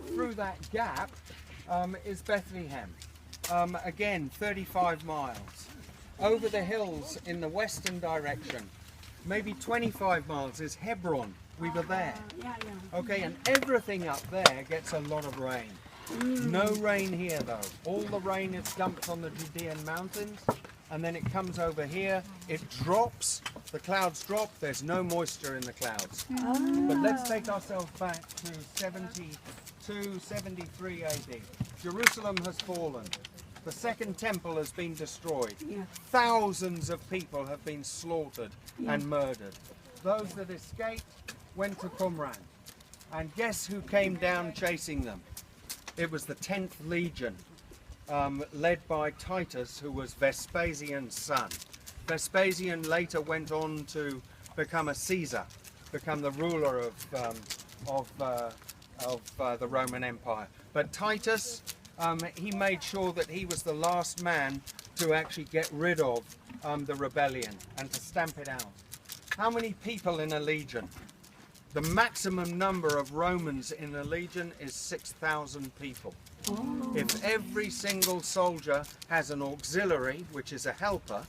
through that gap is Bethlehem. Again, 35 miles. Over the hills in the western direction, maybe 25 miles, is Hebron. We were there. Okay, and everything up there gets a lot of rain. No rain here though. All the rain is dumped on the Judean mountains, and then it comes over here, it drops, the clouds drop, there's no moisture in the clouds. But let's take ourselves back to 72, 73 AD. Jerusalem has fallen. The second temple has been destroyed. Thousands of people have been slaughtered and murdered. Those that escaped went to Qumran. And guess who came down chasing them? It was the 10th Legion, led by Titus, who was Vespasian's son. Vespasian later went on to become a Caesar, become the ruler of the Roman Empire. But Titus, he made sure that he was the last man to actually get rid of the rebellion and to stamp it out. How many people in a legion? The maximum number of Romans in a legion is 6,000 people. If every single soldier has an auxiliary, which is a helper,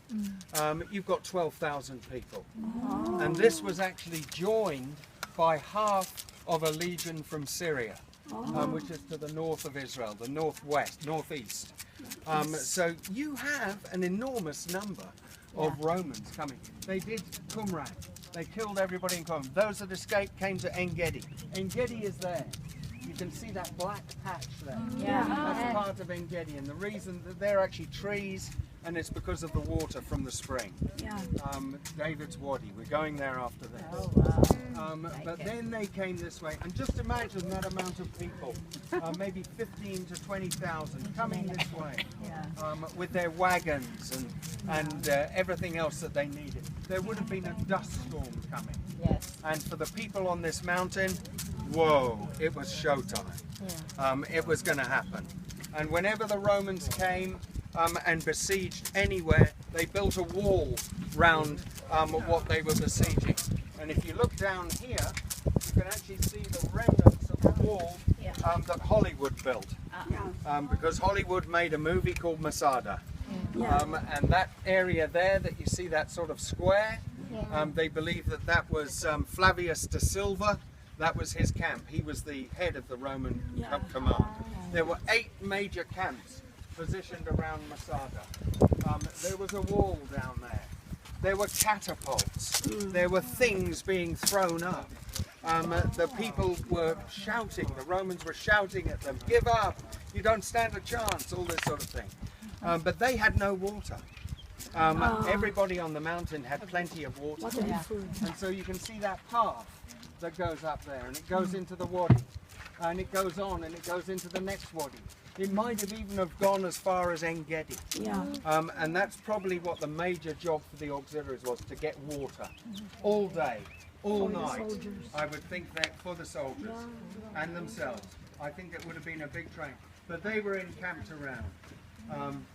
you've got 12,000 people. And this was actually joined by half of a legion from Syria, which is to the north of Israel, the northeast. So you have an enormous number of Romans coming. They did Qumran. They killed everybody in Qumran. Those that escaped came to En-Gedi. En-Gedi is there. You can see that black patch there. That's part of En-Gedi, and the reason that they're actually trees, and it's because of the water from the spring. David's Wadi. We're going there after this. But then they came this way, and just imagine that amount of people, maybe 15 to 20,000 coming this way with their wagons and everything else that they needed. There would have been a dust storm coming. And for the people on this mountain, whoa, it was showtime. It was going to happen. And whenever the Romans came and besieged anywhere, they built a wall round what they were besieging. And if you look down here, you can actually see the remnants of the wall that Hollywood built. Because Hollywood made a movie called Masada. And that area there that you see, that sort of square, they believe that that was Flavius de Silva. That was his camp. He was the head of the Roman command. There were 8 major camps positioned around Masada. There was a wall down there. There were catapults. There were things being thrown up. The people were shouting. The Romans were shouting at them, "Give up! You don't stand a chance!" All this sort of thing. But they had no water. Everybody on the mountain had plenty of water. And so you can see that path that goes up there, and it goes into the wadi, and it goes on, and it goes into the next wadi. It might have even have gone as far as En-Gedi. And that's probably what the major job for the auxiliaries was, to get water all day, all night. I would think that for the soldiers and themselves. I think it would have been a big train. But they were encamped around.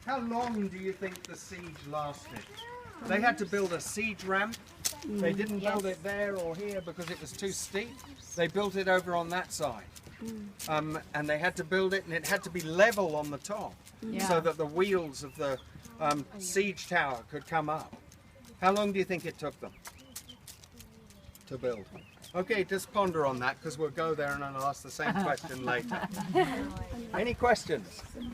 How long do you think the siege lasted? They had to build a siege ramp. They didn't build it there or here because it was too steep. They built it over on that side. And they had to build it, and it had to be level on the top so that the wheels of the siege tower could come up. How long do you think it took them to build? Okay, just ponder on that, because we'll go there and I'll ask the same question later. Any questions? No.